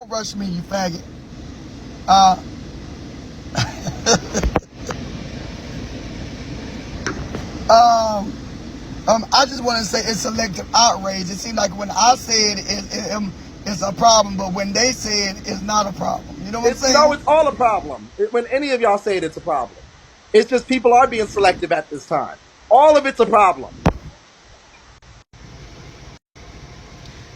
Rush me, you faggot. Uh, um, I just want to say it's selective outrage. It seems like when I said it's a problem, but when they said it's not a problem. You know what I'm No, saying? it's all a problem. When any of y'all say it, it's a problem. It's just people are being selective at this time. All of it's a problem.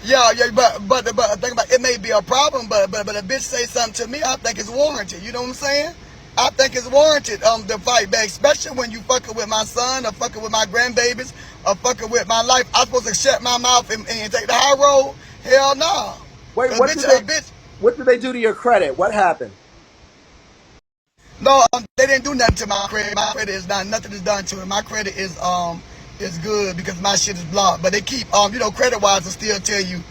Yeah, yeah, but think about it, may be a problem, but a bitch say something to me, I think it's warranted. You know what I'm saying? I think it's warranted to fight back, especially when you fucking with my son or fucking with my grandbabies or fucking with my life. I'm supposed to shut my mouth and take the high road? Hell no. Wait, Cause bitch, what did they do to your credit? What happened? no, they didn't do nothing to my credit. My credit is not nothing is done to it. My credit is good because my shit is blocked. But they keep credit wise, will still tell you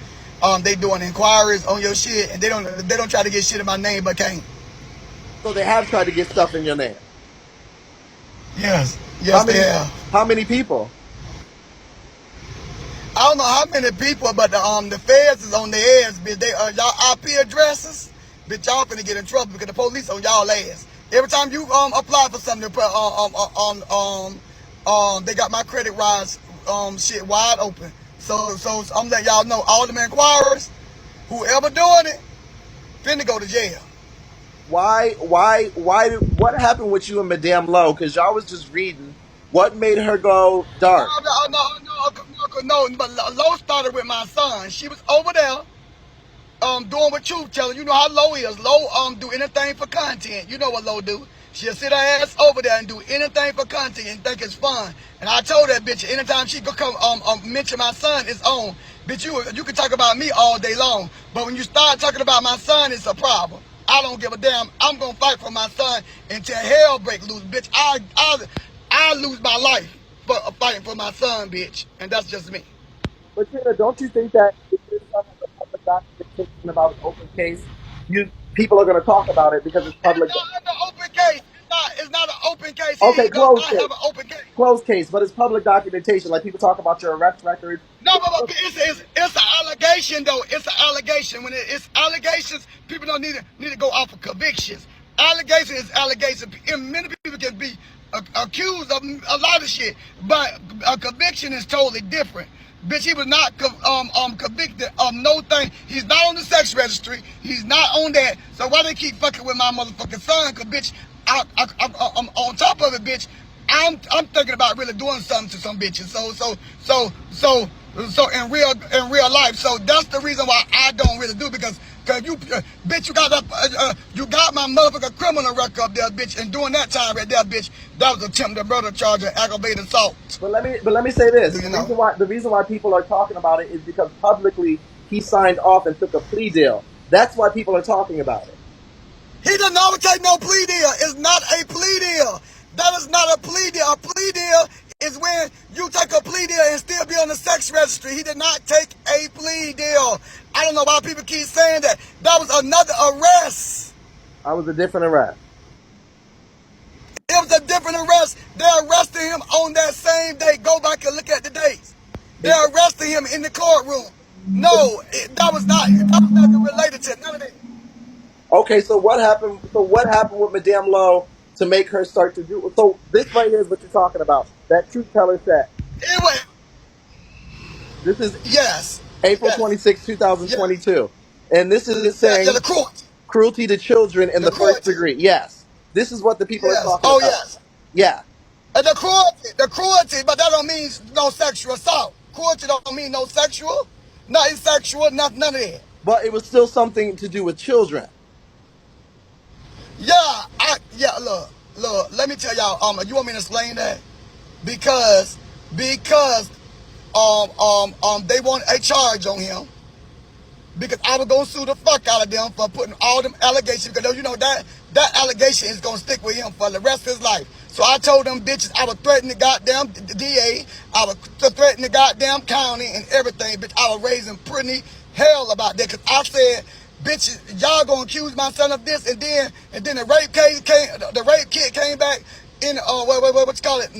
they doing inquiries on your shit, and they don't try to get shit in my name, but can't. So they have tried to get stuff in your name. Yes, How yes, they many? have. How many people? I don't know how many people, but the feds is on their ass, bitch. They y'all IP addresses, bitch. Y'all finna get in trouble because the police on y'all ass. Every time you apply for something, they got my credit rise shit wide open. So I'm letting y'all know all them inquiries, whoever doing it, finna go to jail. What happened with you and Madame Lowe? Because y'all was just reading. What made her go dark? No. But Low started with my son. She was over there doing what you telling. You know how Low is. Low do anything for content. You know what Low do. She'll sit her ass over there and do anything for content and think it's fun. And I told that bitch anytime she could come mention my son, it's on. Bitch, you can talk about me all day long, but when you start talking about my son, it's a problem. I don't give a damn. I'm gonna fight for my son until hell break loose, bitch. I lose my life for fighting for my son, bitch, and that's just me. But Trina, don't you think that if this stuff is a public documentation about an open case, people are going to talk about it because it's public? It's not an open case. It's not an open case. Here Okay, you go. closed I case. have an open case. Closed case, but it's public documentation. Like people talk about your arrest records. No, but it's an allegation though. It's an allegation. When it's allegations, people don't need to go off of convictions. Allegation is allegation, and many people can be accused of a lot of shit, but a conviction is totally different. Bitch, he was not convicted of no thing. He's not on the sex registry. He's not on that. So why they keep fucking with my motherfucking son? Cause bitch, I'm on top of it, bitch. I'm thinking about really doing something to some bitches. So in real life. So that's the reason why I don't really do, because you bitch, you got my motherfucking criminal record up there, bitch, and doing that time right there, bitch, that was attempted murder charge and aggravated assault. But let me say this: Do you know? the reason why people are talking about it is because publicly he signed off and took a plea deal. That's why people are talking about it. He didn't never take no plea deal. It's not a plea deal. That is not a plea deal. A plea deal is when you take a plea deal and still be on the sex registry. He did not take a plea deal. I don't know why people keep saying that. That was another arrest. I was a different arrest. It was a different arrest. They arrested him on that same day. Go back and look at the dates. They It's, arrested him in the courtroom. No, that was not related to none of that. okay, so what happened? So what happened with Madame Lowe to make her start to do? So this right here is what you're talking about. That truth teller set. Anyway, This is yes, April yes, 26, yes, 2022. And this is it yeah, saying the court, cruelty to children in the the first cruelty. degree. Yes. This is what the people are Yes. talking Oh, about. yes. Yeah. And the cruelty, but that don't mean no sexual assault. Cruelty don't mean no sexual, nothing sexual, none of that. But it was still something to do with children. Yeah, look. Let me tell y'all. You want me to explain that? Because they want a charge on him. Because I was gonna sue the fuck out of them for putting all them allegations, because you know that allegation is gonna stick with him for the rest of his life. So I told them bitches I would threaten the goddamn DA, I would threaten the goddamn county and everything, bitch. I was raising pretty hell about that, because I said, bitches, y'all gonna accuse my son of this, and then the rape case the rape kid came back in what you call it,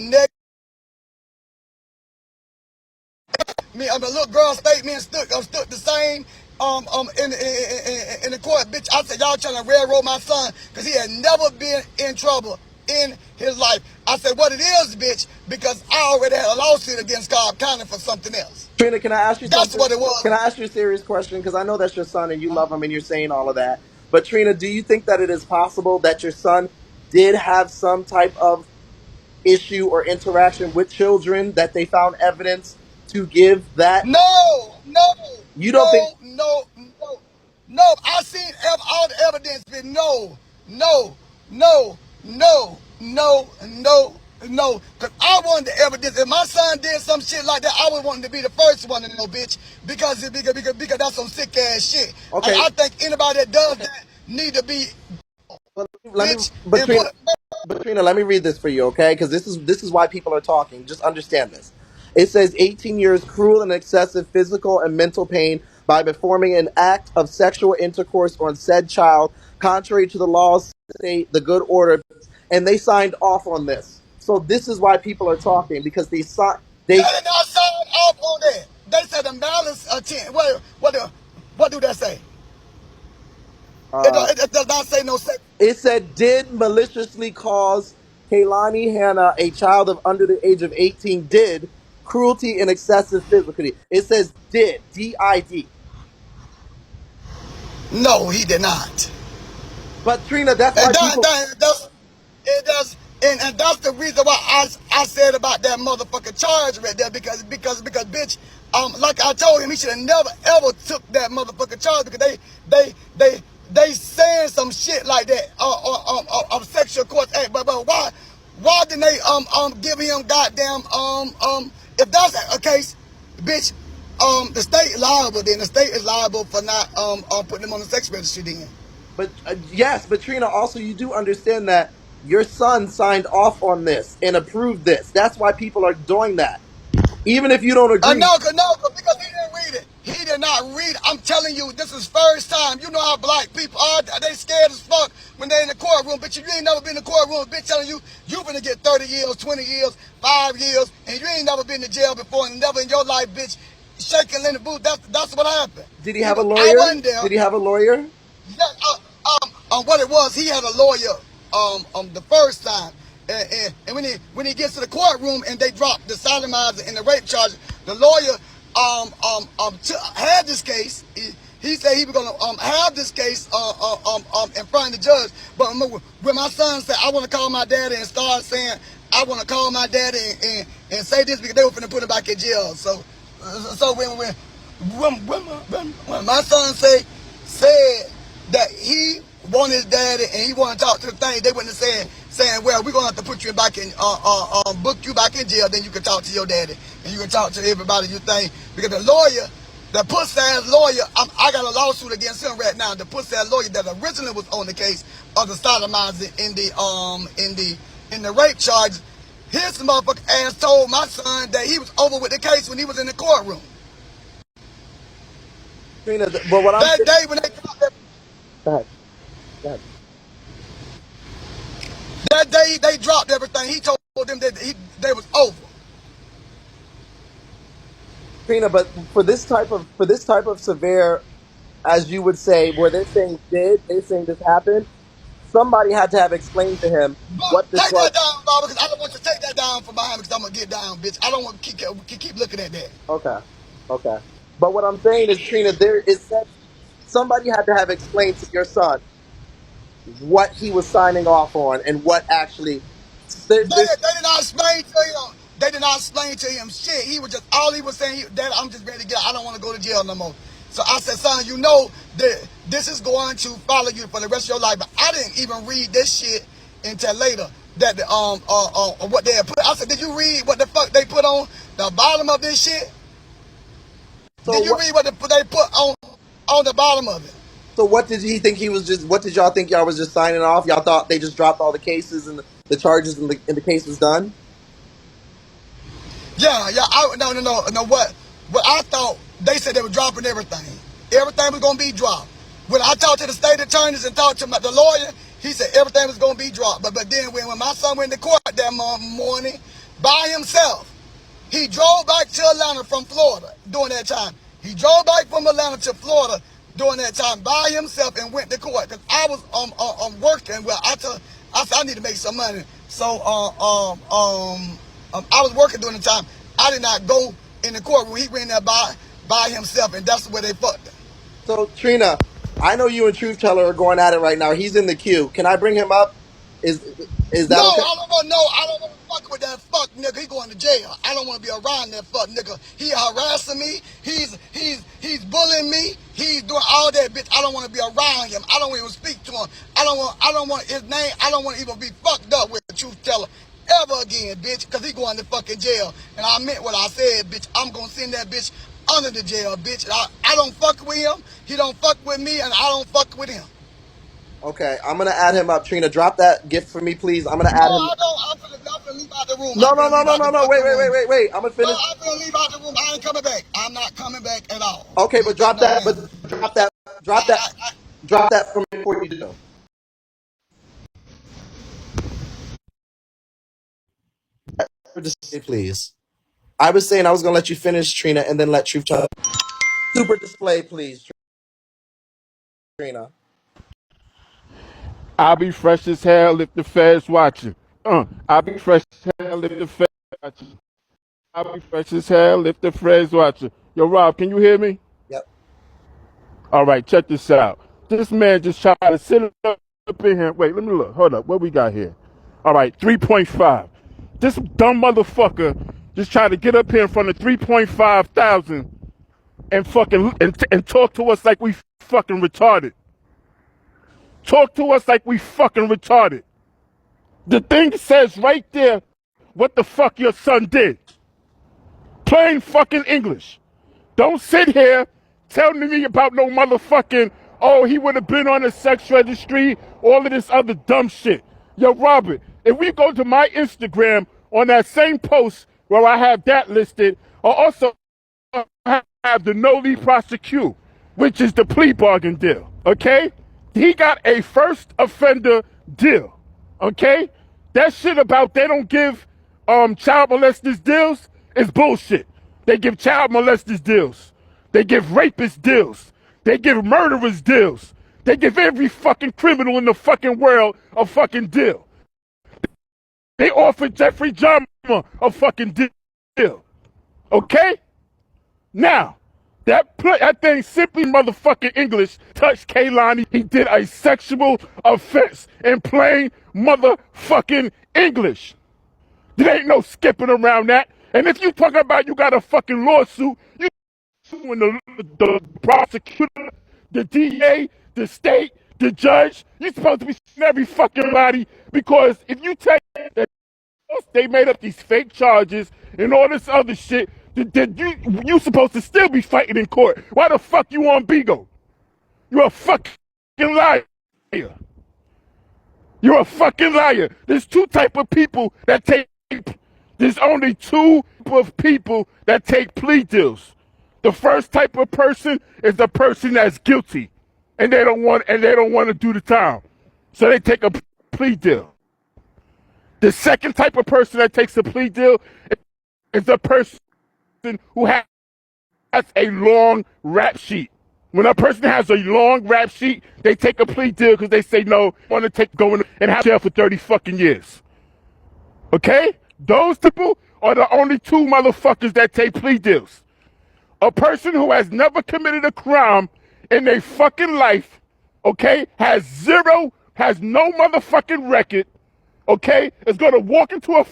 me, the little girl statement stood the same. in the court, bitch. I said, y'all trying to railroad my son because he had never been in trouble in his life. I said, what it is, bitch, because I already had a lawsuit against Cobb County for something else. Trina, can I ask you That's something? what it Can was. I ask you a serious question? Because I know that's your son and you love him and you're saying all of that. But Trina, do you think that it is possible that your son did have some type of issue or interaction with children that they found evidence to give that? No, no, You don't think? no, no, no, no. I seen all the evidence, but no, no, no, no, no, no, no. Cause I wanted the evidence. If my son did some shit like that, I would want him to be the first one to know, bitch. Because that's some sick ass shit. And Okay, I think anybody that does that need to be, but bitch, but and put. Trina, let me read this for you, okay? Because this is why people are talking. Just understand this. It says 18 years cruel and excessive physical and mental pain by performing an act of sexual intercourse on said child, contrary to the laws, state, the good order, and they signed off on this. So this is why people are talking because They they did not sign off on that. They said the malice intent. What do that say? uh It does not say no sex. it said did maliciously cause Kaylani Hannah, a child of under the age of 18, did cruelty and excessive physically. It says did. No, he did not. But Trina, that's And why people. it does, and that's the reason why I said about that motherfucking charge right there because bitch, like I told him, he should have never ever took that motherfucking charge because they saying some shit like that of sexual course. Hey, but why didn't they give him goddamn if that's a case, bitch, the state liable, then the state is liable for not putting him on the sex registry then. But yes, but Trina, also you do understand that your son signed off on this and approved this. That's why people are doing that, even if you don't agree. Because he didn't read it. He did not read it. I'm telling you, this is first time. You know how black people are. They scared as fuck when they in the courtroom. Bitch, you ain't never been in the courtroom. Bitch telling you, you finna get 30 years, 20 years, 5 years, and you ain't never been to jail before and never in your life, bitch, shaking in the booth. That's what happened. Did he have a I lawyer? wasn't there. Did he have a lawyer? Yeah, what it was, he had a lawyer the first time, and when he gets to the courtroom and they drop the sodomizer and the rape charge, the lawyer had this case. He said he was gonna have this case in front of the judge. But when my son said, I want to call my daddy and start saying, I want to call my daddy and say this because they were finna put him back in jail. So when my son said that he wanted his daddy and he wanted to talk to the thing, they wouldn't have saying, well, we're gonna have to put you back in book you back in jail, then you can talk to your daddy and you can talk to everybody you think, because the lawyer, the pussy ass lawyer, I got a lawsuit against him right now. The pussy ass lawyer that originally was on the case of the sodomizing in the rape charges, his motherfucking ass told my son that he was over with the case when he was in the courtroom. Trina, but what I'm That saying. day when they dropped that, Go ahead. Go ahead. that day they dropped everything, he told them that they was over. Trina, but for this type of severe, as you would say, where they're saying this happened, somebody had to have explained to him But what this take was. that down, Bob, because I don't want you to take that down from behind me because I'm gonna get down, bitch. I don't want to keep looking at that. Okay, okay. But what I'm saying is, Trina, there is that somebody had to have explained to your son what he was signing off on and what actually. This. They did not explain to him. They did not explain to him shit. He was just all he was saying. Dad, I'm just ready to get. I don't want to go to jail no more. So I said, son, you know that this is going to follow you for the rest of your life. But I didn't even read this shit until later. That what they had put. I said, did you read what the fuck they put on the bottom of this shit? So Did you what? read what they put on the bottom of it? So what did he think he was just? What did y'all think y'all was just signing off? Y'all thought they just dropped all the cases and the charges and the case was done? Yeah. No. What I thought, they said they were dropping everything. Everything was gonna be dropped. When I talked to the state attorneys and talked to the lawyer, he said everything was gonna be dropped. But then when my son went to court that morning by himself, he drove back to Atlanta from Florida during that time. He drove back from Atlanta to Florida during that time by himself and went to court. Cause I was working. Well, I said I need to make some money. So I was working during the time. I did not go in the courtroom. He went there by himself, and that's where they fucked him. So Trina, I know you and Truth Teller are going at it right now. He's in the queue. Can I bring him up? Is No, that okay? I don't want to fuck with that fuck nigga. He going to jail. I don't want to be around that fuck nigga. He harassing me. He's bullying me. He's doing all that, bitch. I don't want to be around him. I don't even speak to him. I don't want his name. I don't want to even be fucked up with the Truth Teller ever again, bitch, because he going to fucking jail. And I meant what I said, bitch. I'm going to send that bitch under the jail, bitch. I don't fuck with him. He don't fuck with me, and I don't fuck with him. Okay, I'm gonna add him up. Trina, drop that gift for me, please. I'm gonna No, add him. I don't. I'm finna leave out the room. No, I'm no, finna no, leave no, out no, the no. fucking room. Wait. I'm gonna No, finish. I'm finna leave out the room. I ain't coming back. I'm not coming back at all. Okay, but Bitch, drop no that. way. But drop that for me before you do. Display, please. I was saying I was gonna let you finish, Trina, and then let Truth Teller. Super display, please, Trina. I'll be fresh as hell if the feds watching. I'll be fresh as hell if the feds watching. I'll be fresh as hell if the feds watching. Yo, Rob, can you hear me? Yep. All right, check this out. This man just tried to sit up in here. Wait, let me look. Hold up. What we got here? All right, 3.5. This dumb motherfucker just tried to get up here in front of 3.5 thousand and fucking and talk to us like we fucking retarded. Talk to us like we fucking retarded. The thing says right there what the fuck your son did. Plain fucking English. Don't sit here telling me about no motherfucking, oh, he would have been on a sex registry, all of this other dumb shit. Yo, Robert, if we go to my Instagram on that same post where I have that listed, I also have the no lead prosecute, which is the plea bargain deal. Okay? He got a first offender deal. Okay? That shit about they don't give child molesters deals is bullshit. They give child molesters deals. They give rapists deals. They give murderers deals. They give every fucking criminal in the fucking world a fucking deal. They offered Jeffrey Dahmer a fucking deal. Okay? Now, that thing simply motherfucking English touched Kaylani. He did a sexual offense in plain motherfucking English. There ain't no skipping around that. And if you talking about you got a fucking lawsuit, you suing the prosecutor, the DA, the state, the judge. You supposed to be suing every fucking body because if you take that they made up these fake charges and all this other shit that you supposed to still be fighting in court. Why the fuck you on Bigo? You're a fucking liar. You're a fucking liar. There's two type of people that take. There's only two type of people that take plea deals. The first type of person is the person that's guilty, and they don't want to do the time, so they take a plea deal. The second type of person that takes a plea deal is the person who has a long rap sheet. When a person has a long rap sheet, they take a plea deal because they say no, I want to go in and have jail for 30 fucking years. Okay? Those people are the only two motherfuckers that take plea deals. A person who has never committed a crime in their fucking life, okay, has no motherfucking record, okay, is going to walk into a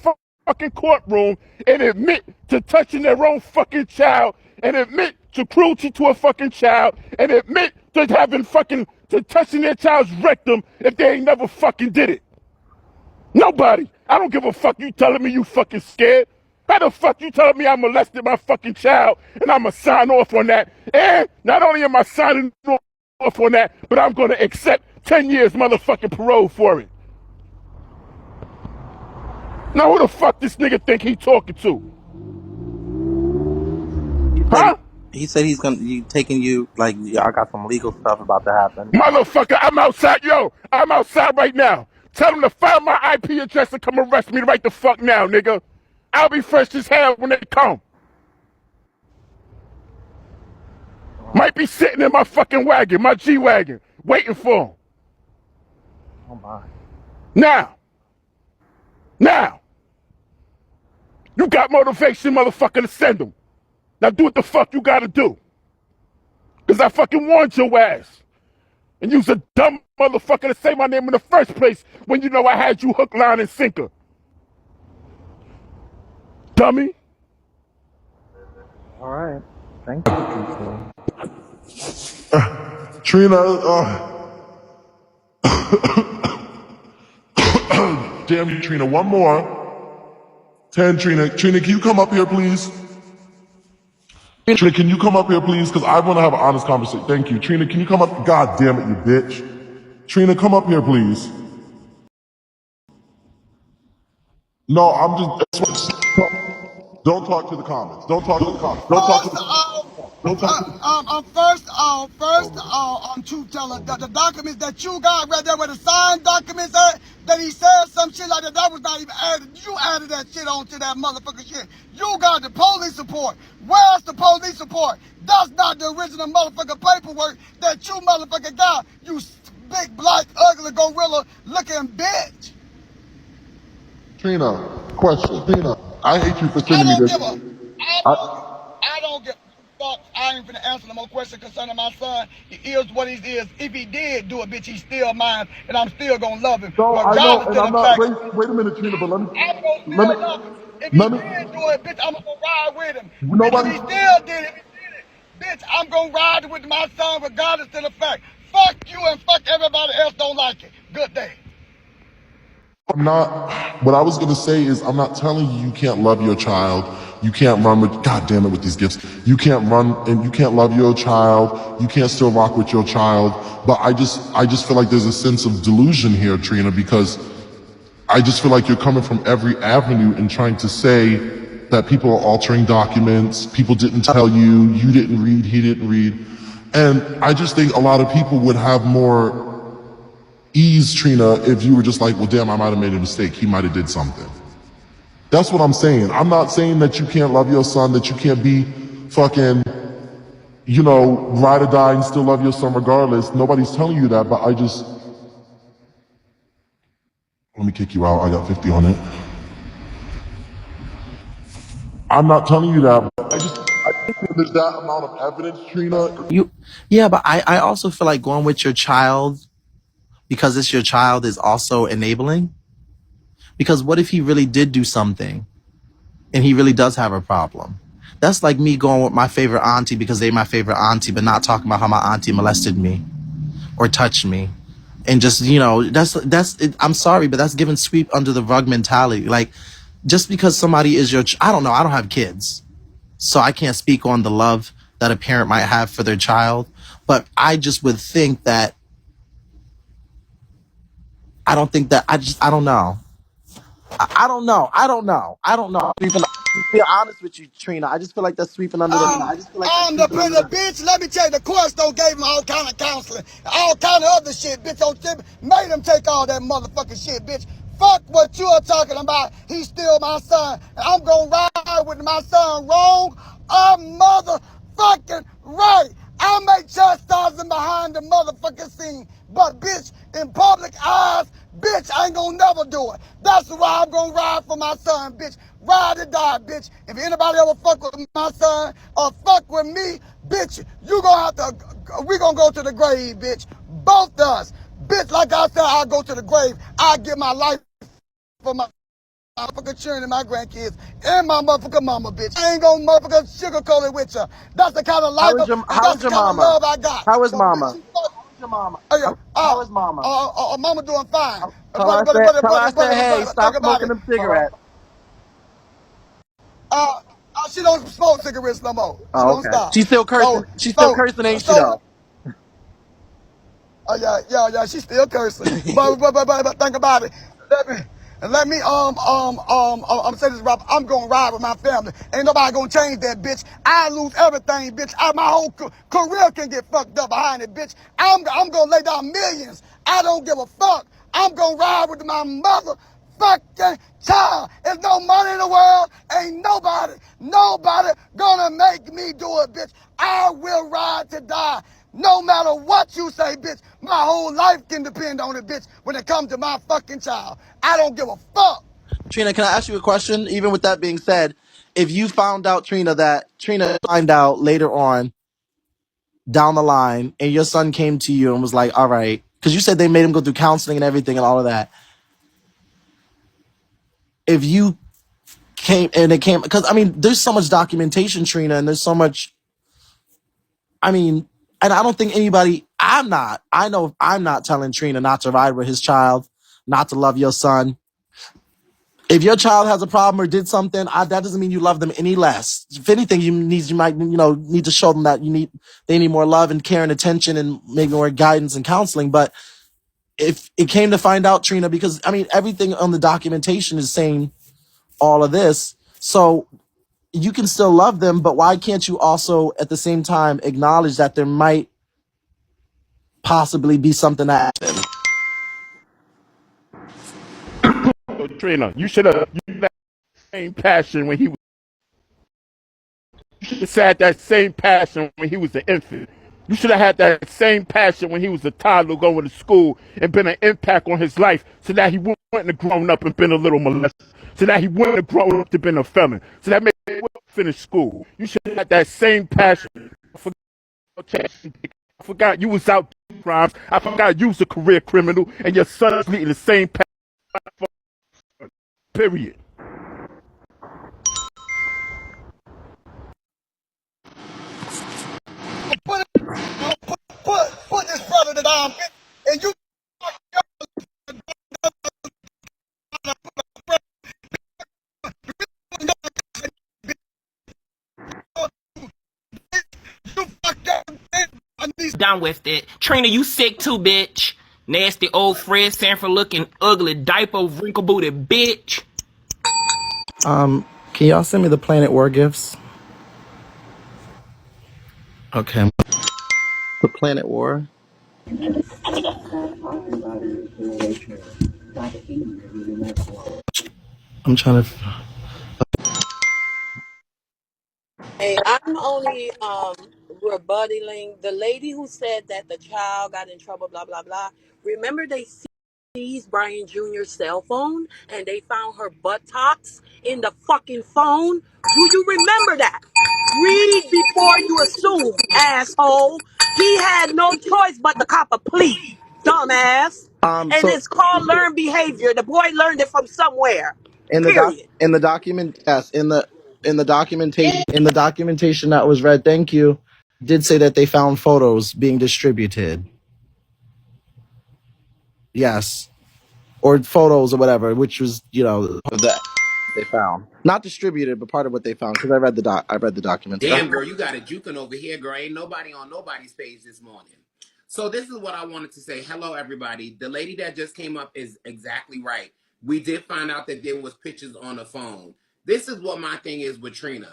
fucking courtroom and admit to touching their own fucking child and admit to cruelty to a fucking child and admit to to touching their child's rectum if they ain't never fucking did it. Nobody. I don't give a fuck you telling me you fucking scared. How the fuck you telling me I molested my fucking child and I'ma sign off on that? And not only am I signing off on that, but I'm gonna accept 10 years motherfucking parole for it. Now who the fuck this nigga think he talking to? Huh? He said he's taking you, like, I got some legal stuff about to happen. Motherfucker, I'm outside. Yo, I'm outside right now. Tell them to find my IP address and come arrest me right the fuck now, nigga. I'll be fresh as hell when they come. Might be sitting in my fucking wagon, my G-Wagon, waiting for him. Oh my. Now, you got motivation, motherfucker, to send him. Now do what the fuck you gotta do. Because I fucking warned your ass. And you's a dumb motherfucker to say my name in the first place when you know I had you hook, line, and sinker. Dummy. All right. Thank you. Trina, damn you, Trina. One more. 10, Trina. Trina, can you come up here, please? Trina, can you come up here, please? Because I want to have an honest conversation. Thank you. Trina, can you come up? God damn it, you bitch. Trina, come up here, please. No, I'm just. Don't talk to the comments. Don't talk to the comments. Don't talk to First, the Don't talk to the Truth Teller, the documents that you got right there, where the signed documents are, that he said some shit like that, that was not even added. You added that shit onto that motherfucking shit. You got the police report. Where's the police report? That's not the original motherfucking paperwork that you motherfucking got. You big, black, ugly, gorilla looking bitch. Trina, question. Trina, I hate you for I sending me don't this. give a, I don't give a fuck. I ain't finna answer no more questions concerning my son. He is what he is. If he did do it, bitch, he's still mine, and I'm still gonna love him, No, I know, regardless and to I'm the not. fact Wait a minute, Trina, but I'm gonna let me, still love him. If he let me. did do it, bitch, I'm gonna ride with him. Bitch, if Nobody. he still did it, bitch, I'm gonna ride with my son, regardless to the fact. Fuck you and fuck everybody else don't like it. Good day. I'm not. What I was gonna say is, I'm not telling you you can't love your child. You can't run with. God damn it, with these gifts. You can't run and you can't love your child. You can't still rock with your child. But I just feel like there's a sense of delusion here, Trina, because I just feel like you're coming from every avenue and trying to say that people are altering documents. People didn't tell you. You didn't read. He didn't read. And I just think a lot of people would have more ease, Trina, if you were just like, well, damn, I might have made a mistake. He might have did something. That's what I'm saying. I'm not saying that you can't love your son, that you can't be fucking, ride or die and still love your son regardless. Nobody's telling you that, but let me kick you out. I got 50 on it. I'm not telling you that, but I think when there's that amount of evidence, Trina. Yeah, but I also feel like going with your child because it's your child is also enabling. Because what if he really did do something and he really does have a problem? That's like me going with my favorite auntie because they're my favorite auntie, but not talking about how my auntie molested me or touched me. And just, I'm sorry, but that's giving sweep under the rug mentality. Like, just because somebody is I don't know, I don't have kids, so I can't speak on the love that a parent might have for their child. But I just would think that, I don't think that, I don't know. I don't know. I don't know. Sweeping, to be honest with you, Trina, I just feel like that's sweeping under the. The bitch, let me tell you, the courts don't gave him all kind of counseling, all kind of other shit, bitch. Made him take all that motherfucking shit, bitch. Fuck what you are talking about. He's still my son. And I'm gonna ride with my son wrong. I'm motherfucking right. I may chastise him behind the motherfucking scene, but bitch, in public eyes, bitch, I ain't gonna never do it. That's why I'm gonna ride for my son, bitch. Ride or die, bitch. If anybody ever fuck with my son or fuck with me, bitch, you gonna have to, we gonna go to the grave, bitch. Both of us. Bitch, like I said, I'll go to the grave. I'll give my life for my motherfucking children and my grandkids and my motherfucking mama, bitch. I ain't gonna motherfucking sugarcoat it with you. That's the kind of life and How that's is the your kind of mama? love I got. How is But bitch, mama? you fuck. How, how is mama? Mama doing fine. Tell her I said, hey, Think stop about smoking it. them cigarettes. She don't smoke cigarettes no more. She Oh, don't okay. stop. She's still cursing. So, She's still so, cursing, ain't she so, though? yeah, she's still cursing. But think about it. Let me I'm saying this, Rob. I'm gonna ride with my family. Ain't nobody gonna change that, bitch. I lose everything, bitch. My whole career can get fucked up behind it, bitch. I'm gonna lay down millions. I don't give a fuck. I'm gonna ride with my motherfucking fucking child. There's no money in the world. Ain't nobody gonna make me do it, bitch. I will ride to die. No matter what you say, bitch. My whole life can depend on it, bitch, when it comes to my fucking child. I don't give a fuck. Trina, can I ask you a question? Even with that being said, if you found out, Trina find out later on down the line, and your son came to you and was like, all right, because you said they made him go through counseling and everything and all of that. If you came and it came, because I mean, there's so much documentation, Trina, and there's so much, I mean, and I don't think anybody, I know I'm not telling Trina not to ride with his child, not to love your son. If your child has a problem or did something, that doesn't mean you love them any less. If anything, you might need to show them that they need more love and care and attention and maybe more guidance and counseling. But if it came to find out, Trina, because I mean, everything on the documentation is saying all of this, so you can still love them, but why can't you also at the same time acknowledge that there might possibly be something that happened? So, Trina, you should have used that same passion when he was. You should have had that same passion when he was an infant. You should have had that same passion when he was a toddler going to school and been an impact on his life so that he wouldn't have grown up and been a little molested. So that he wouldn't have grown up to been a felon. So that made him finish school. You should have had that same passion. I forgot you was out doing crimes. I forgot you was a career criminal and your son is leading the same path. Period. Put this brother down, bitch, and you. Done with it. Trina, you sick too, bitch. Nasty old Fred Sanford looking ugly diaper wrinkle booty bitch. Can y'all send me the Planet War gifts? Okay. The Planet War. I'm trying to. Hey, I'm only rebutting the lady who said that the child got in trouble, blah blah blah. Remember they seized Brian Jr.'s cell phone and they found her buttocks in the fucking phone. Do you remember that? Read before you assume, asshole. He had no choice but to cop a plea, dumbass. And So it's called learned behavior. The boy learned it from somewhere. Period. in the document, yes, in the documentation that was read, thank you, did say that they found photos being distributed. Yes, or photos or whatever, which was that they found, not distributed, but part of what they found. Because I read the documents. Damn, girl, you got a juking over here, girl. Ain't nobody on nobody's page this morning. So this is what I wanted to say. Hello, everybody. The lady that just came up is exactly right. We did find out that there was pictures on the phone. This is what my thing is with Trina.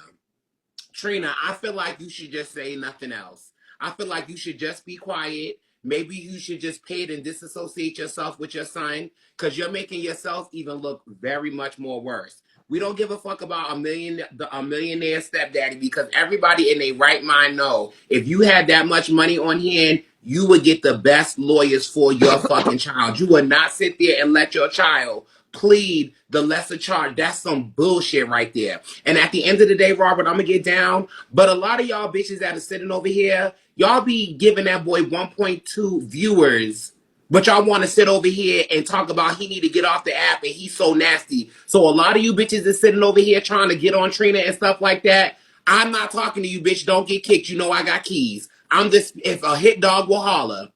Trina, I feel like you should just say nothing else. I feel like you should just be quiet. Maybe you should just pay it and disassociate yourself with your son because you're making yourself even look very much more worse. We don't give a fuck about a millionaire stepdaddy because everybody in their right mind know if you had that much money on hand, you would get the best lawyers for your fucking child. You would not sit there and let your child plead the lesser charge. That's some bullshit right there. And at the end of the day, Robert, I'm gonna get down. But a lot of y'all bitches that are sitting over here, y'all be giving that boy 1.2 viewers. But y'all want to sit over here and talk about he need to get off the app and he's so nasty. So a lot of you bitches is sitting over here trying to get on Trina and stuff like that. I'm not talking to you, bitch. Don't get kicked. You know I got keys. I'm just, if a hit dog will holler.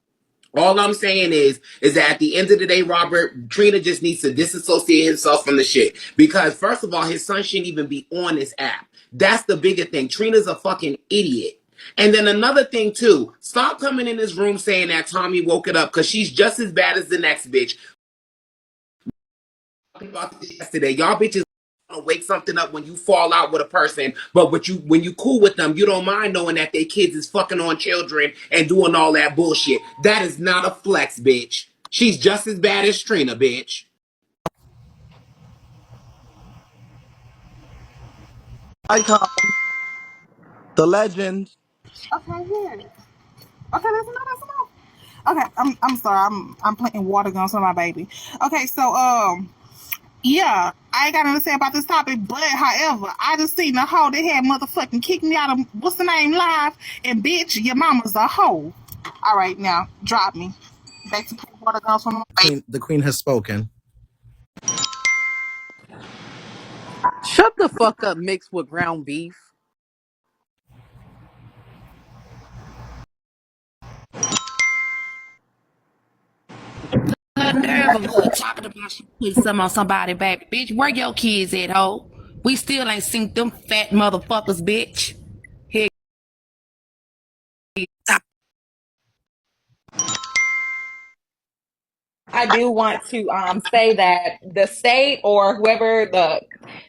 All I'm saying is that at the end of the day, Robert, Trina just needs to disassociate himself from the shit. Because first of all, his son shouldn't even be on this app. That's the bigger thing. Trina's a fucking idiot. And then another thing too, stop coming in this room saying that Tommy woke it up because she's just as bad as the next bitch. About this yesterday, y'all bitches wake something up when you fall out with a person, but when you cool with them, you don't mind knowing that their kids is fucking on children and doing all that bullshit. That is not a flex, bitch. She's just as bad as Trina, bitch. Icon, the legend. Okay, yeah. Okay, that's enough. That's enough. Okay, I'm sorry. I'm playing water guns for my baby. Okay, so yeah, I ain't got nothing to say about this topic, but however, I just seen the hoe they had motherfucking kicked me out of what's the name live, and bitch, your mama's a hoe. All right, now drop me. Back to playing water guns for my baby. The queen has spoken. Shut the fuck up, mixed with ground beef. The nerve of her talking about she put something on somebody, baby. Bitch, where your kids at, ho? We still ain't seen them fat motherfuckers, bitch. Here, I do want to say that the state or whoever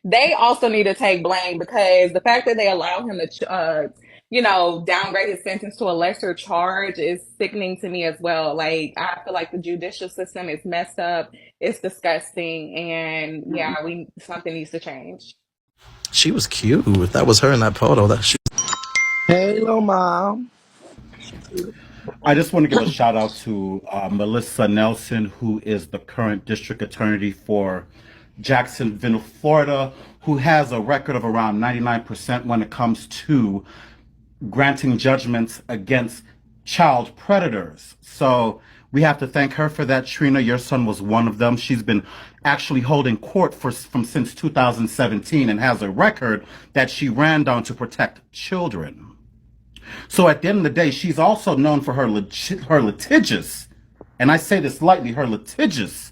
they also need to take blame because the fact that they allow him to downgrade his sentence to a lesser charge is sickening to me as well. Like I feel like the judicial system is messed up, it's disgusting, and yeah, we something needs to change. She was cute. That was her in that photo. Hey, little mom. I just want to give a shout out to Melissa Nelson, who is the current district attorney for Jacksonville, Florida, who has a record of around 99% when it comes to granting judgments against child predators. So we have to thank her for that. Trina, your son was one of them. She's been actually holding court from since 2017 and has a record that she ran down to protect children. So at the end of the day, she's also known for her litigious, and I say this lightly, her litigious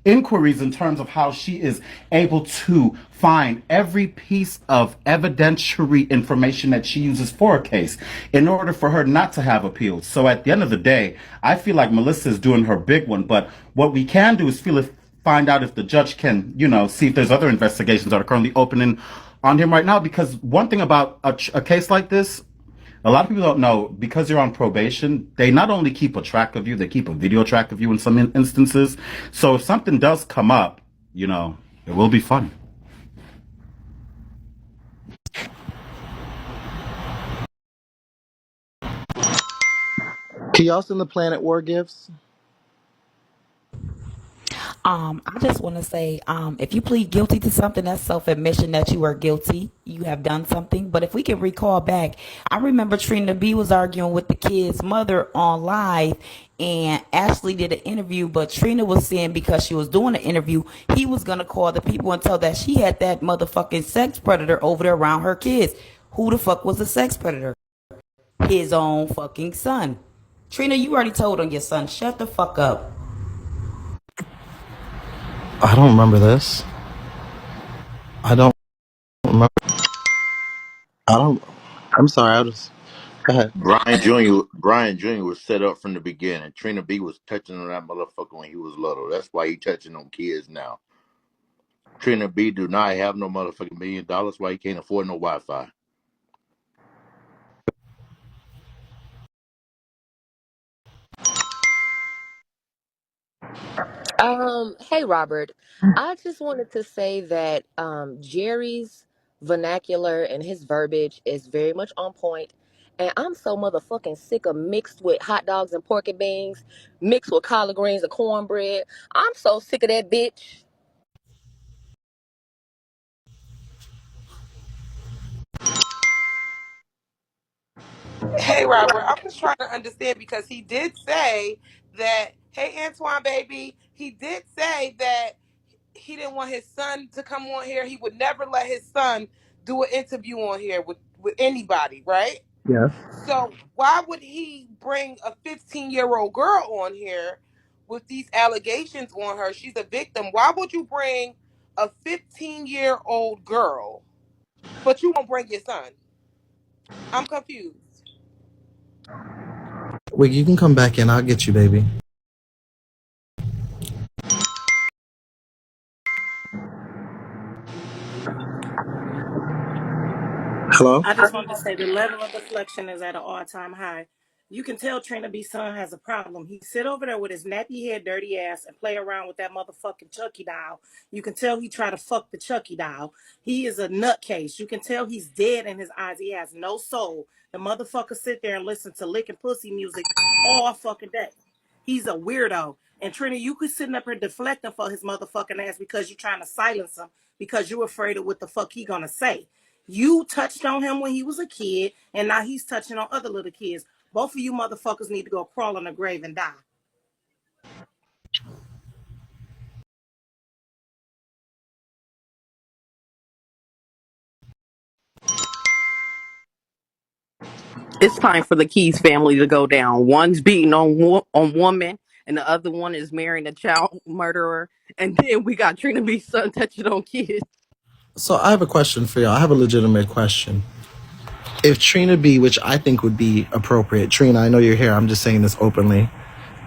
inquiries in terms of how she is able to find every piece of evidentiary information that she uses for a case in order for her not to have appeals. So at the end of the day, I feel like Melissa is doing her big one. But what we can do is find out if the judge can, see if there's other investigations that are currently opening on him right now. Because one thing about a case like this, a lot of people don't know, because you're on probation, they not only keep a track of you, they keep a video track of you in some instances. So if something does come up, it will be fun. Can y'all send the Planet War gifts? I just want to say, if you plead guilty to something, that's self-admission that you are guilty. You have done something. But if we can recall back, I remember Trina B was arguing with the kid's mother on live, and Ashley did an interview, but Trina was saying because she was doing an interview, he was going to call the people and tell that she had that motherfucking sex predator over there around her kids. Who the fuck was the sex predator? His own fucking son. Trina, you already told on your son. Shut the fuck up. I don't remember this. I don't remember. I don't. I'm sorry. I just. Go ahead. Brian Jr. was set up from the beginning. Trina B was touching on that motherfucker when he was little. That's why he touching on kids now. Trina B do not have no motherfucking $1 million. Why he can't afford no Wi-Fi? Hey Robert. I just wanted to say that Jerry's vernacular and his verbiage is very much on point. And I'm so motherfucking sick of mixed with hot dogs and pork and beans, mixed with collard greens and cornbread. I'm so sick of that bitch. Hey, Robert, I'm just trying to understand because he did say that, hey, Antoine, baby, he did say that he didn't want his son to come on here. He would never let his son do an interview on here with anybody, right? Yes. So why would he bring a 15-year-old girl on here with these allegations on her? She's a victim. Why would you bring a 15-year-old girl, but you won't bring your son? I'm confused. Wait, you can come back in. I'll get you, baby. Hello. I just wanted to say the level of deflection is at an all-time high. You can tell Trina B son has a problem. He sit over there with his nappy head, dirty ass, and play around with that motherfucking Chucky doll. You can tell he try to fuck the Chucky doll. He is a nutcase. You can tell he's dead in his eyes. He has no soul. The motherfucker sit there and listen to licking pussy music all fucking day. He's a weirdo. And Trina, you could sitting up here deflecting for his motherfucking ass because you're trying to silence him because you're afraid of what the fuck he gonna say. You touched on him when he was a kid, and now he's touching on other little kids. Both of you motherfuckers need to go crawl in a grave and die. It's time for the Keys family to go down. One's beating on woman, and the other one is marrying a child murderer. And then we got Trina B's son touching on kids. So I have a question for y'all. I have a legitimate question. If Trina B, which I think would be appropriate, Trina, I know you're here, I'm just saying this openly,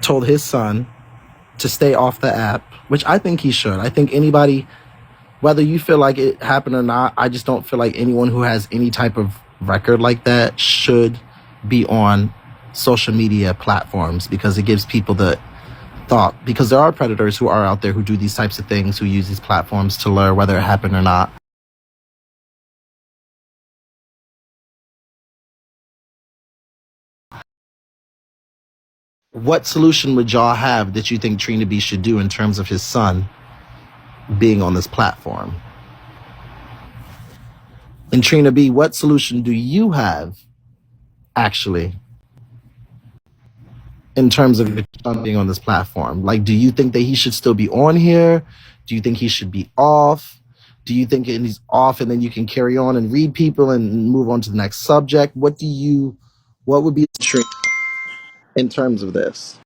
told his son to stay off the app, which I think he should. I think anybody, whether you feel like it happened or not, I just don't feel like anyone who has any type of record like that should be on social media platforms, because it gives people the thought, because there are predators who are out there who do these types of things, who use these platforms to lure whether it happened or not. What solution would y'all have that you think Trina B should do in terms of his son being on this platform? And Trina B, what solution do you have actually in terms of your son being on this platform? Like, do you think that he should still be on here? Do you think he should be off? Do you think he's off and then you can carry on and read people and move on to the next subject? What would be the trick in terms of this?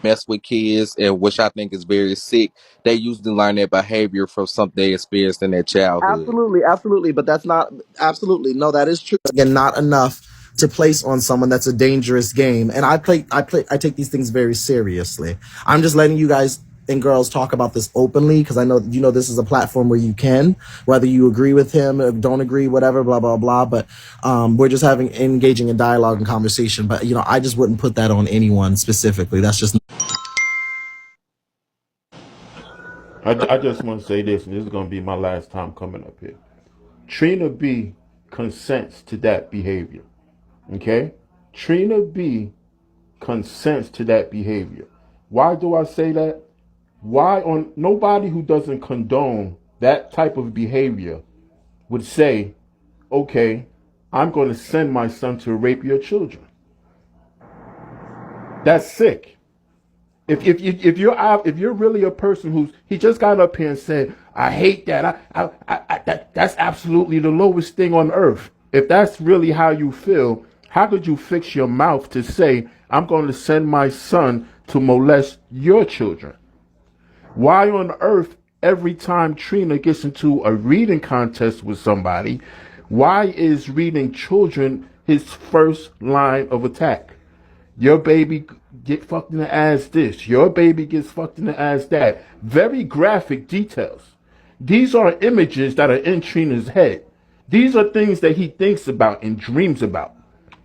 Mess with kids, and which I think is very sick. They usually learn their behavior from something they experienced in their childhood. Absolutely, but that's not absolutely no, that is true. Again, not enough to place on someone. That's a dangerous game. And I take these things very seriously. I'm just letting you guys and girls talk about this openly, because I know this is a platform where you can, whether you agree with him or don't agree, whatever, blah blah blah. But we're just engaging in dialogue and conversation. But I just wouldn't put that on anyone specifically. That's just I just want to say this, and this is going to be my last time coming up here. Trina B consents to that behavior. Okay? Trina B consents to that behavior. Why do I say that? Why on nobody who doesn't condone that type of behavior would say, okay, I'm going to send my son to rape your children. That's sick. If you're really a person he just got up here and said, I hate that. That's absolutely the lowest thing on earth. If that's really how you feel, how could you fix your mouth to say, I'm going to send my son to molest your children? Why on earth, every time Trina gets into a reading contest with somebody, why is reading children his first line of attack? Your baby get fucked in the ass this. Your baby gets fucked in the ass that. Very graphic details. These are images that are in Trina's head. These are things that he thinks about and dreams about.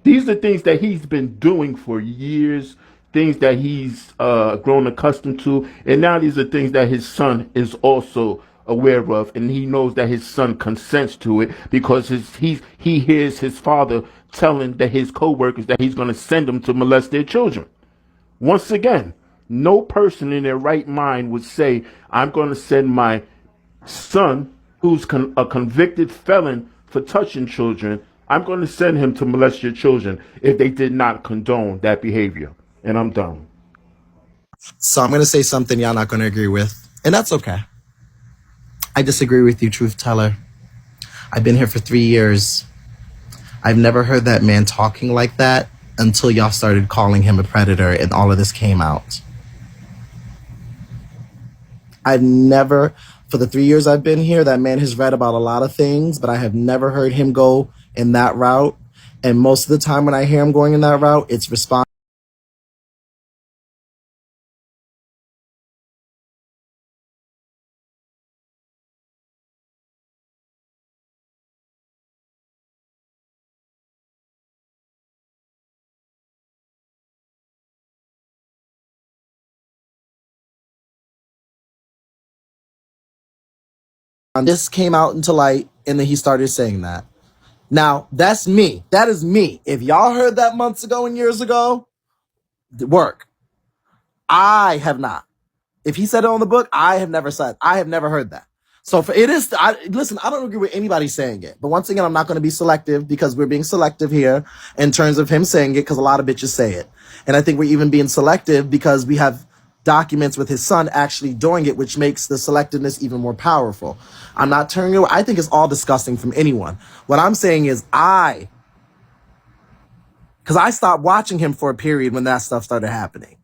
These are things that he's been doing for years, things that he's grown accustomed to. And now these are things that his son is also aware of, and he knows that his son consents to it because he hears his father telling his co-workers that he's going to send them to molest their children. Once again, no person in their right mind would say, I'm going to send my son, who's a convicted felon for touching children, I'm going to send him to molest your children, if they did not condone that behavior. And I'm done. so. I'm going to say something y'all not going to agree with, and that's okay. I disagree with you, truth teller. I've been here for 3 years. I've never heard that man talking like that. until y'all started calling him a predator and all of this came out. I've never, for the 3 years I've been here, that man has read about a lot of things, but I have never heard him go in that route. And most of the time when I hear him going in that route, it's response. This came out into light, and then he started saying that. Now, that's me. That is me. If y'all heard that months ago and years ago, work. I have not. If he said it on the book, I have never heard that. So for it is, listen, I don't agree with anybody saying it. But once again, I'm not going to be selective because we're being selective here in terms of him saying it because a lot of bitches say it. And I think we're even being selective because we have documents with his son actually doing it, which makes the selectiveness even more powerful. I'm not turning it. I think it's all disgusting from anyone. What I'm saying is because I stopped watching him for a period when that stuff started happening.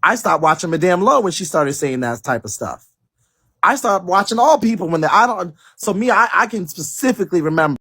I stopped watching Madame Lowe when she started saying that type of stuff. I started watching all people when I can specifically remember.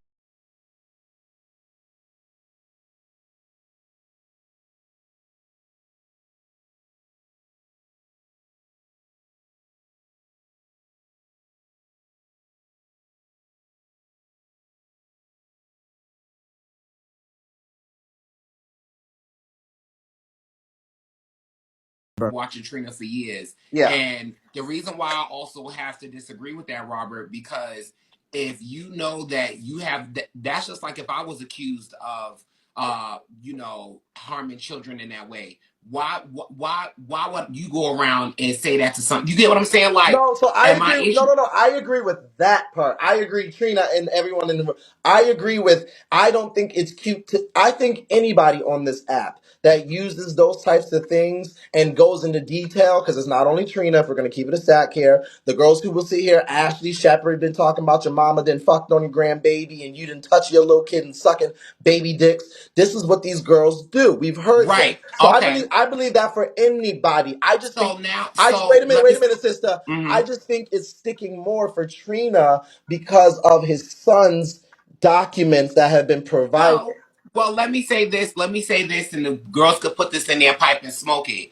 Watching Trina for years. Yeah. And the reason why I also have to disagree with that, Robert, because if you know that you have, that's just like if I was accused of, harming children in that way. Why would you go around and say that to something? You get what I'm saying? Like, No, so I and my agree. issue. No. I agree with that part. I agree, Trina, and everyone in the room. I agree with. I don't think it's cute. I think anybody on this app that uses those types of things and goes into detail, because it's not only Trina. If we're gonna keep it a stack here, the girls who will sit here, Ashley Shepard, been talking about your mama didn't fucked on your grandbaby, and you didn't touch your little kid and sucking baby dicks. This is what these girls do. We've heard this. Right. So Okay. I believe that for anybody. I just think. So now, Wait a minute, let me. sister. I Mhm. just think it's sticking more for Trina because of his son's documents that have been provided. Well, let me say this. Let me say this, and the girls could put this in their pipe and smoke it.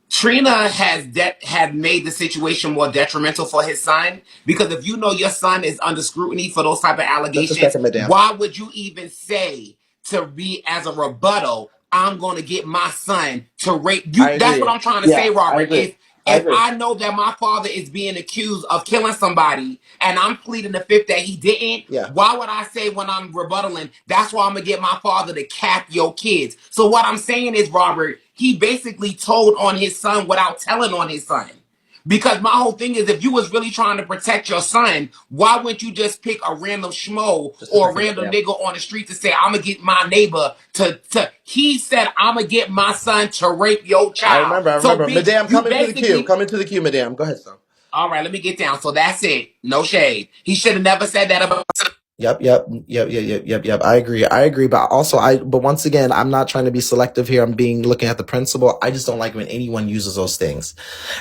Trina had made the situation more detrimental for his son, because if you know your son is under scrutiny for those type of Just a allegations, second, madam. why would you even say to be as a rebuttal, I'm going to get my son to rape you? I That's what agree. I'm trying to say, Yeah, I Robert. agree. I If agree. I know that my father is being accused of killing somebody and I'm pleading the fifth that he didn't, Yeah. why would I say when I'm rebuttaling, that's why I'm gonna get my father to cap your kids? So what I'm saying is, Robert, he basically told on his son without telling on his son. Because my whole thing is, if you was really trying to protect your son, why wouldn't you just pick a random schmo Just a or a second, random madam. nigga on the street to say, I'm gonna get my neighbor to he said, I'm gonna get my son to rape your child. I So remember. bitch, Madam, you come into the queue. basically, Come into the queue, madam. Go ahead, son. all right, let me get down. So that's it. No shade. He should have never said that about. Yep. I agree. But once again, I'm not trying to be selective here. I'm being looking at the principle. I just don't like when anyone uses those things.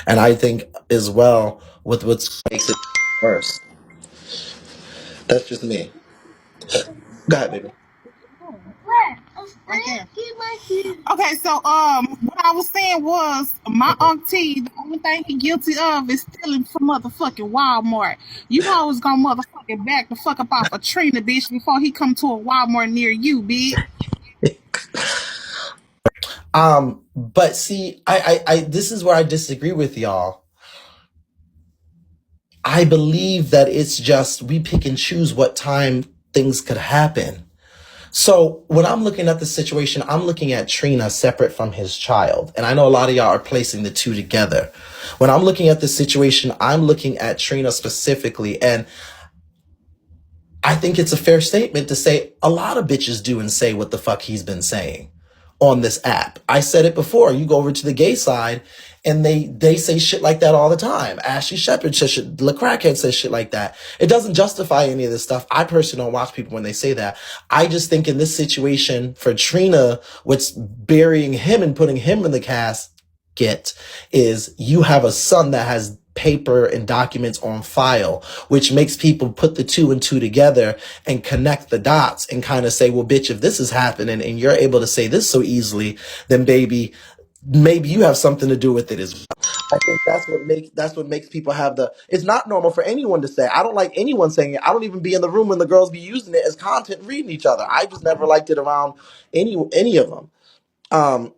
And I think as well with what's makes it worse. That's just me. Go ahead, baby. Right there. Okay, so what I was saying was my auntie, the only thing he guilty of is stealing from motherfucking Walmart. You always gonna motherfucking back the fuck up off a Trina, bitch, before he come to a Walmart near you, bitch. But see, I this is where I disagree with y'all. I believe that it's just we pick and choose what time things could happen. So when I'm looking at the situation, I'm looking at Trina separate from his child. And I know a lot of y'all are placing the two together. When I'm looking at the situation, I'm looking at Trina specifically. And I think it's a fair statement to say a lot of bitches do and say what the fuck he's been saying on this app. I said it before. You go over to the gay side And they say shit like that all the time. Ashley Shepherd says shit, the crackhead says shit like that. It doesn't justify any of this stuff. I personally don't watch people when they say that. I just think in this situation for Trina, what's burying him and putting him in the casket is you have a son that has paper and documents on file, which makes people put the two and two together and connect the dots and kind of say, well, bitch, if this is happening and you're able to say this so easily, then baby, maybe you have something to do with it as well. I think that's what makes people have the. It's not normal for anyone to say. I don't like anyone saying it. I don't even be in the room when the girls be using it as content, reading each other. I just never liked it around any of them. Um,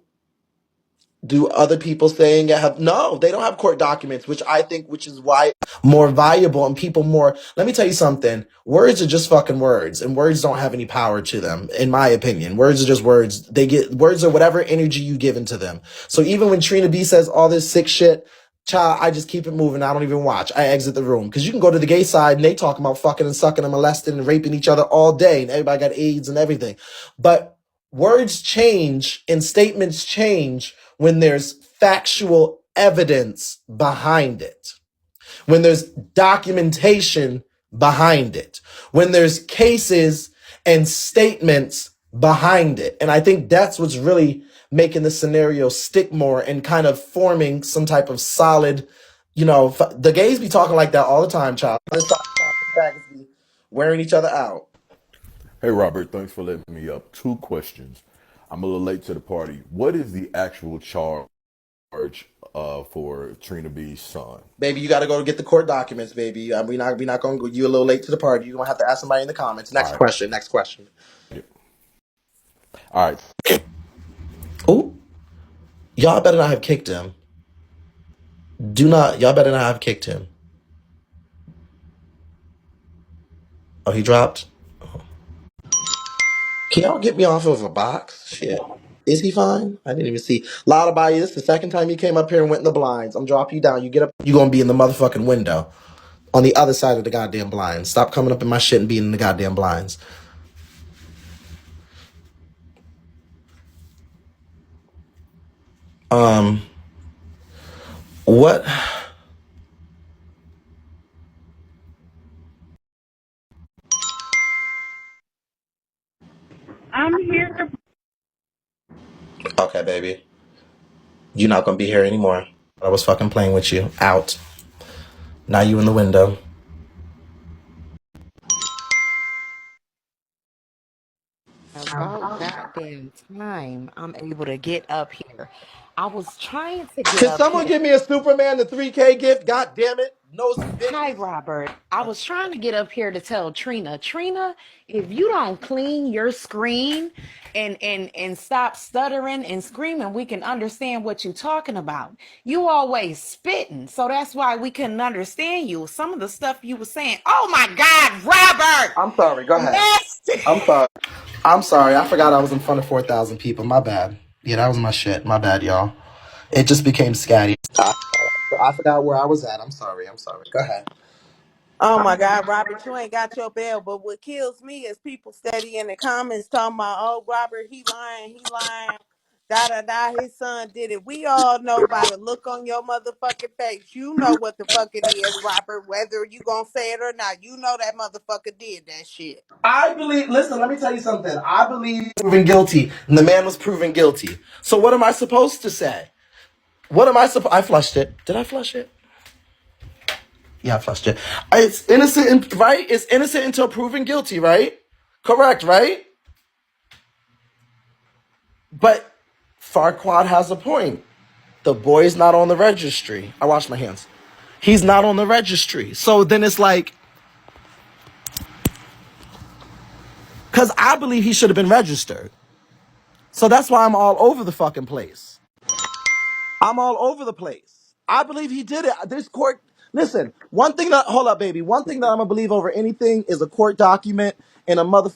do other people saying it have no, they don't have court documents, which I think, which is why more valuable and people more. Let me tell you something. Words are just fucking words, and words don't have any power to them, in my opinion. Words are just words. They get words are whatever energy you give into them. So even when Trina B says all this sick shit, child, I just keep it moving. I don't even watch. I exit the room. Because you can go to the gay side and they talk about fucking and sucking and molesting and raping each other all day, and everybody got AIDS and everything. But words change and statements change when there's factual evidence behind it, when there's documentation behind it, when there's cases and statements behind it. And I think that's what's really making the scenario stick more and kind of forming some type of solid, the gays be talking like that all the time, child. The faggots be wearing each other out. Hey, Robert, thanks for letting me up. Two questions. I'm a little late to the party. What is the actual charge for Trina B's son? Baby, you got to go get the court documents, baby. We not going to go. You a little late to the party. You're going to have to ask somebody in the comments. All Next right. question. Next question. All right. Oh, y'all better not have kicked him. Y'all better not have kicked him. Oh, he dropped? Can y'all get me off of a box? Shit. Is he fine? I didn't even see. Loud about you. This is the second time you came up here and went in the blinds. I'm dropping you down. You get up, you going to be in the motherfucking window on the other side of the goddamn blinds. Stop coming up in my shit and being in the goddamn blinds. What? I'm here. Okay, baby. You're not going to be here anymore. I was fucking playing with you. Out. Now you in the window. About goddamn time I'm able to get up here. I was trying to get Can up someone here. give me a Superman the 3K gift? God damn it. Nosy Hi, bitches. Robert. I was trying to get up here to tell Trina, if you don't clean your screen and stop stuttering and screaming, we can understand what you're talking about. You always spitting, so that's why we couldn't understand you. Some of the stuff you were saying. Oh my God, Robert! I'm sorry. Go ahead. Nasty. I'm sorry. I'm sorry. I forgot I was in front of 4,000 people. My bad. Yeah, that was my shit. My bad, y'all. It just became scatty. I forgot where I was at. I'm sorry. I'm sorry. Go ahead. Oh my God, Robert, you ain't got your bell. But what kills me is people steady in the comments talking about, oh, Robert, he lying, da da da, his son did it. We all know by the look on your motherfucking face. You know what the fuck it is, Robert, whether you gonna say it or not. You know that motherfucker did that shit. I believe, listen, let me tell you something. I believe proven guilty, and the man was proven guilty. So what am I supposed to say? What am I supposed? I flushed it. Did I flush it? Yeah, I flushed it. It's innocent, right? It's innocent until proven guilty, right? Correct, right? But Farquad has a point. The boy's not on the registry. I washed my hands. He's not on the registry. So then it's like, because I believe he should have been registered. So that's why I'm all over the fucking place. I'm all over the place. I believe he did it. This court, listen, hold up, baby. One thing that I'm going to believe over anything is a court document and a motherfucker.